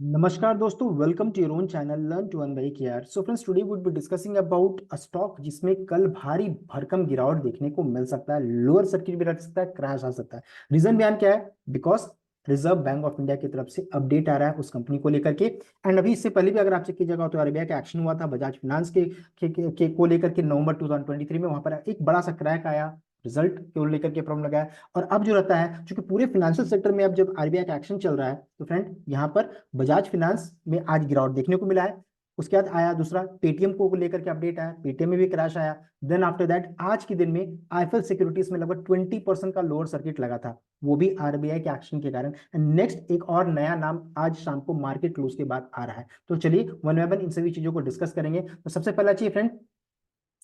नमस्कार दोस्तों, welcome to your own channel learn to earn by KR. So friends, today would be discussing about a stock जिसमें कल भारी भरकम गिरावट देखने को मिल सकता है, लोअर सर्किट भी रख सकता है, क्रैश आ सकता है। रीजन बयान क्या है? Because reserve Bank of India की तरफ से अपडेट आ रहा है उस कंपनी को लेकर के। एंड अभी इससे पहले भी अगर आप चेक कीजिएगा तो आरबीआई का एक्शन हुआ था बजाज फिनांस के को लेकर के नवंबर 2023 में। वहां पर एक बड़ा सा क्रैक आया, रिजल्ट को लेकर के प्रॉब्लम लगा है। और अब जो रहता है, क्योंकि पूरे फाइनेंशियल सेक्टर में अब जब आरबीआई का एक्शन चल रहा है, तो फ्रेंड यहाँ पर बजाज फिनांस में आज गिरावट देखने को मिला है। उसके बाद आया दूसरा, पेटीएम को लेकर के अपडेट आया, पेटीएम में भी क्रैश आया। देन आफ्टर दैट आज के दिन में आईएफएल सिक्योरिटीज में लगभग 20% का लोअर सर्किट लगा था, वो भी आरबीआई के एक्शन के कारण। एंड नेक्स्ट एक और नया नाम आज शाम को मार्केट क्लोज के बाद आ रहा है। तो चलिए वन बाय वन इन सभी चीजों को डिस्कस करेंगे। तो सबसे पहला चाहिए फ्रेंड,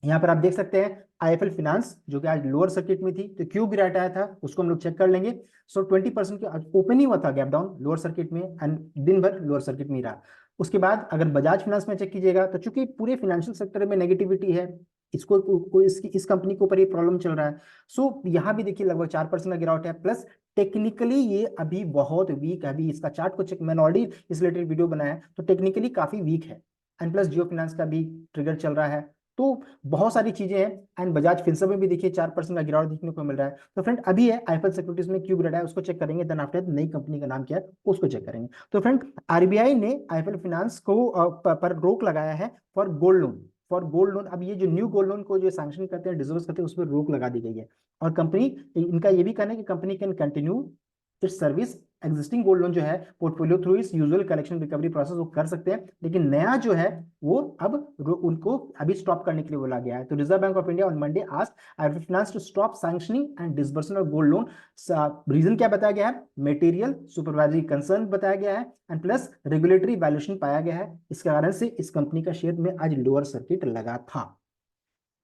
यहाँ पर आप देख सकते हैं आईएफएल फिनांस जो कि आज लोअर सर्किट में थी, तो क्यों गिराट आया था उसको हम लोग चेक कर लेंगे। सो 20% के ओपन ही हुआ था गैप डाउन लोअर सर्किट में, एंड दिन भर लोअर सर्किट में ही रहा। उसके बाद अगर बजाज फिनांस में चेक कीजिएगा तो चूंकि पूरे फाइनेंशियल सेक्टर में नेगेटिविटी है, इसको इस कंपनी के ऊपर ये प्रॉब्लम चल रहा है। सो यहाँ भी देखिए लगभग 4% का गिरावट है। प्लस टेक्निकली ये अभी बहुत वीक है। अभी इसका चार्ट को चेक, मैंने ऑलरेडी इस रिलेटेड वीडियो बनाया है, तो टेक्निकली काफी वीक है। एंड प्लस जियो फाइनेंस का भी ट्रिगर चल रहा है। तो बहुत सारी चीजें हैं। एंड बजाज फिनसर्व में भी देखिए 4% का गिरावट देखने को मिल रहा है। तो फ्रेंड अभी है आईएफएल सिक्योरिटीज में क्यों गिरा है उसको चेक करेंगे। देन आफ्टर नई कंपनी का नाम क्या है उसको चेक करेंगे। तो फ्रेंड आरबीआई ने आईएफएल फिनांस को पर रोक लगाया है फॉर गोल्ड लोन। अब ये जो न्यू गोल्ड लोन को जो सैंक्शन करते हैं, डिसबर्स करते हैं, उस पर रोक लगा दी गई है। और कंपनी, इनका ये भी कहना है कि company can continue its service. Existing gold loan जो है पोर्टफोलियो थ्रू इस यूजुअल कलेक्शन रिकवरी प्रोसेस वो कर सकते हैं, लेकिन नया जो है वो अब उनको अभी स्टॉप करने के लिए बोला गया है। तो Reserve Bank of India on Monday asked IFL Finance to stop sanctioning and disbursement of gold loan. Reason क्या बताया गया है? मटेरियल सुपरवाइजरी कंसर्न बताया गया है, एंड प्लस रेगुलेटरी वैल्यूएशन पाया गया है। इस कारण से इस कंपनी का शेयर में आज लोअर सर्किट लगा था।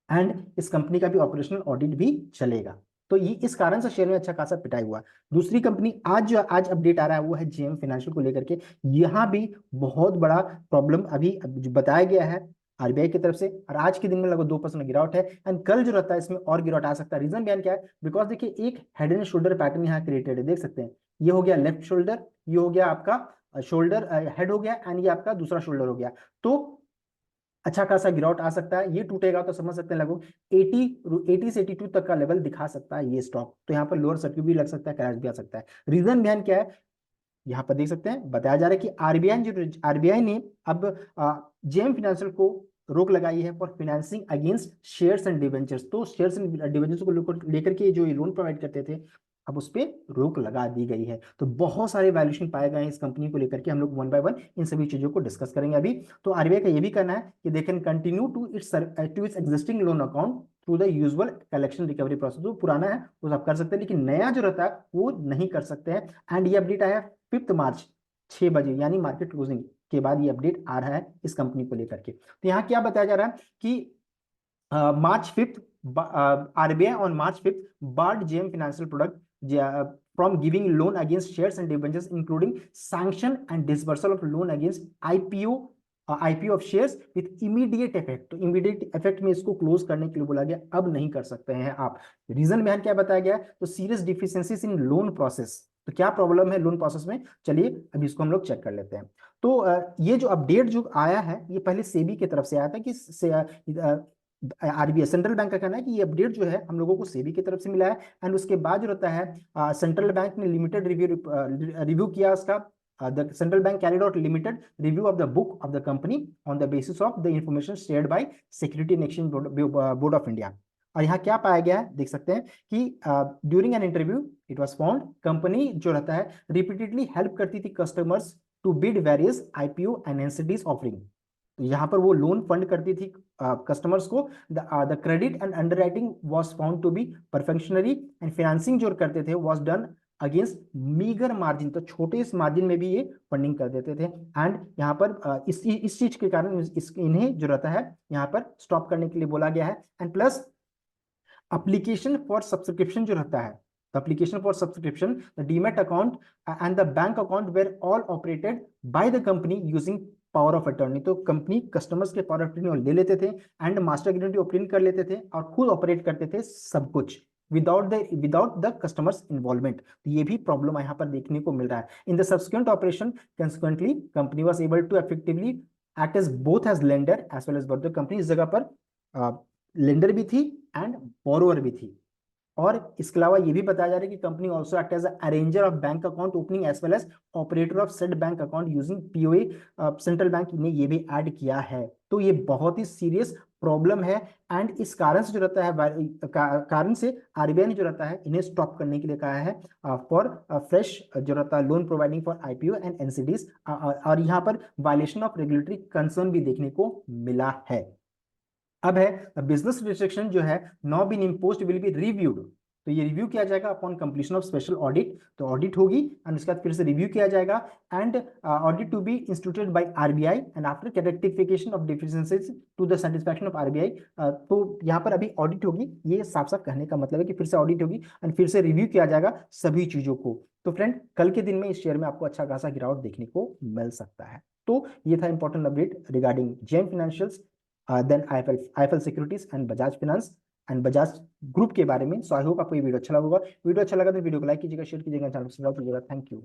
एंड इस कंपनी का भी ऑपरेशनल ऑडिट भी चलेगा। तो ये इस कारण से शेयर में अच्छा खासा पिटाई हुआ। दूसरी कंपनी आज अपडेट आ रहा है वो है जेएम फाइनेंशियल को लेकर के। यहाँ भी बहुत बड़ा प्रॉब्लम अभी जो बताया गया है आरबीआई की तरफ से, और आज के दिन में लगभग 2% गिरावट है। एंड कल जो रहता है इसमें और गिरावट आ सकता है। रीजन बयान क्या है? बिकॉज देखिए एक हेड एंड शोल्डर पैटर्न यहाँ क्रिएटेड है, देख सकते हैं। ये हो गया लेफ्ट शोल्डर, ये हो गया आपका शोल्डर हेड हो गया, एंड ये आपका दूसरा शोल्डर हो गया। तो अच्छा खासा गिरावट आ सकता है। ये टूटेगा तो समझ सकते हैं लगभग 80 से 82 तक का लेवल दिखा सकता है ये स्टॉक। तो यहाँ पर लोअर सर्किट भी लग सकता है, क्रैश भी आ सकता है। रीजन बयान क्या है? यहाँ पर देख सकते हैं बताया जा रहा है कि आरबीआई ने अब जेएम फाइनेंशियल को रोक लगाई है for financing against shares and debentures. तो शेयर्स एंड डिवेंचर्स को लेकर के जो ये लोन प्रोवाइड करते थे, अब उस पर रोक लगा दी गई है। तो बहुत सारे वैल्यूएशन पाए गए हैं इस कंपनी को लेकर के। हम लोग वन बाय वन इन सभी चीजों को डिस्कस करेंगे अभी। तो आरबीआई का ये भी कहना है कि they can continue to its existing loan account through the usual collection recovery process. जो पुराना है वो सब कर सकते हैं, लेकिन नया जो रहता है वो नहीं कर सकते हैं। एंड ये अपडेट आया 5 मार्च 6 बजे, यानी मार्केट क्लोजिंग के बाद ये अपडेट आ रहा है इस कंपनी को लेकर के। तो यहाँ क्या बताया जा रहा है कि March 5th, RBI on March 5th barred JM Financial Product from giving loan against shares and debentures, including sanction and disbursal of loan against IPO of shares with immediate effect। तो immediate effect में इसको close करने के लिए बोला गया, अब नहीं कर सकते हैं आप। रीजन में क्या बताया गया? तो सीरियस डिफिशियंसीज इन लोन प्रोसेस। तो क्या प्रॉब्लम है लोन प्रोसेस में? चलिए अभी इसको हम लोग चेक कर लेते हैं। तो ये जो अपडेट जो आया है ये पहले सेबी की तरफ से आया था कि आरबीआई सेंट्रल बैंक का कहना है कि ये अपडेट जो है हम लोगों को सेबी की तरफ से मिला है। एंड उसके बाद जो रहता है सेंट्रल बैंक ने लिमिटेड रिव्यू किया उसका। The central bank carried out limited review of the book of the company on the basis of the information shared by security and exchange board of India. और यहाँ क्या पाया गया है देख सकते हैं कि during an interview it was found company जो रहता है रिपीटेडली हेल्प करती थी customers to bid various IPO and NCDs offering. तो यहाँ पर वो लोन फंड करती थी कस्टमर्स को। The credit and underwriting was found to be perfunctory, and financing जो करते थे was done against meagre margin. तो छोटे इस मार्जिन में भी ये फंडिंग कर देते थे। एंड यहाँ पर इस चीज के कारण इन्हें जो रहता है यहाँ पर स्टॉप करने के लिए बोला गया है। And plus application for subscription जो रहता है, the application for subscription, the demat account and the bank account were all operated by the company using power of attorney. तो कंपनी कस्टमर्स के पावर ऑफ अटर्नी ले लेते थे and master guarantee open कर लेते थे और खुद ऑपरेट करते थे सब कुछ। Without the customers involvement. तो ये भी प्रॉब्लम यहाँ पर देखने को मिल रहा है। In the subsequent operation consequently company was able to effectively act as both as lender as well as borrower. Company इस जगह पर लेंडर भी थी एंड बोरोवर भी थी। और इसके अलावा ये भी बताया जा रहा है कि company also act as arranger of bank account opening as well as operator of said bank account using POA. Central bank ने ये भी ऐड किया है। तो ये बहुत ही सीरियस प्रॉब्लम है एंड इस कारण से जो रहता है कारण से आरबीआई ने जो रहता है इन्हें स्टॉप करने के लिए कहा है फॉर फ्रेश जो रहता है loan providing for IPO and NCDs. और यहाँ पर वायलेशन ऑफ रेगुलेटरी कंसर्न भी देखने को मिला है। अब है बिजनेस रिस्ट्रिक्शन जो है now been imposed will be reviewed. तो ये रिव्यू किया जाएगा upon completion of special audit. तो ऑडिट होगी एंड उसके बाद फिर से रिव्यू किया जाएगा and audit to be instituted by RBI and after rectification of deficiencies to the satisfaction of RBI. तो यहाँ पर अभी ऑडिट होगी, ये साफ साफ कहने का मतलब है कि फिर से ऑडिट होगी एंड फिर से रिव्यू किया जाएगा सभी चीजों को। तो फ्रेंड कल के दिन में इस शेयर में आपको अच्छा खासा गिरावट देखने को मिल सकता है। तो ये था important update regarding Gem Financials, then IFL Securities and Bajaj Finance and Bajaj group के बारे में। सो आई होप आपको ये वीडियो अच्छा लगा होगा। वीडियो अच्छा लगा तो वीडियो को लाइक कीजिएगा, शेयर कीजिएगा, चैनल को सब्सक्राइब कीजिएगा। Thank you.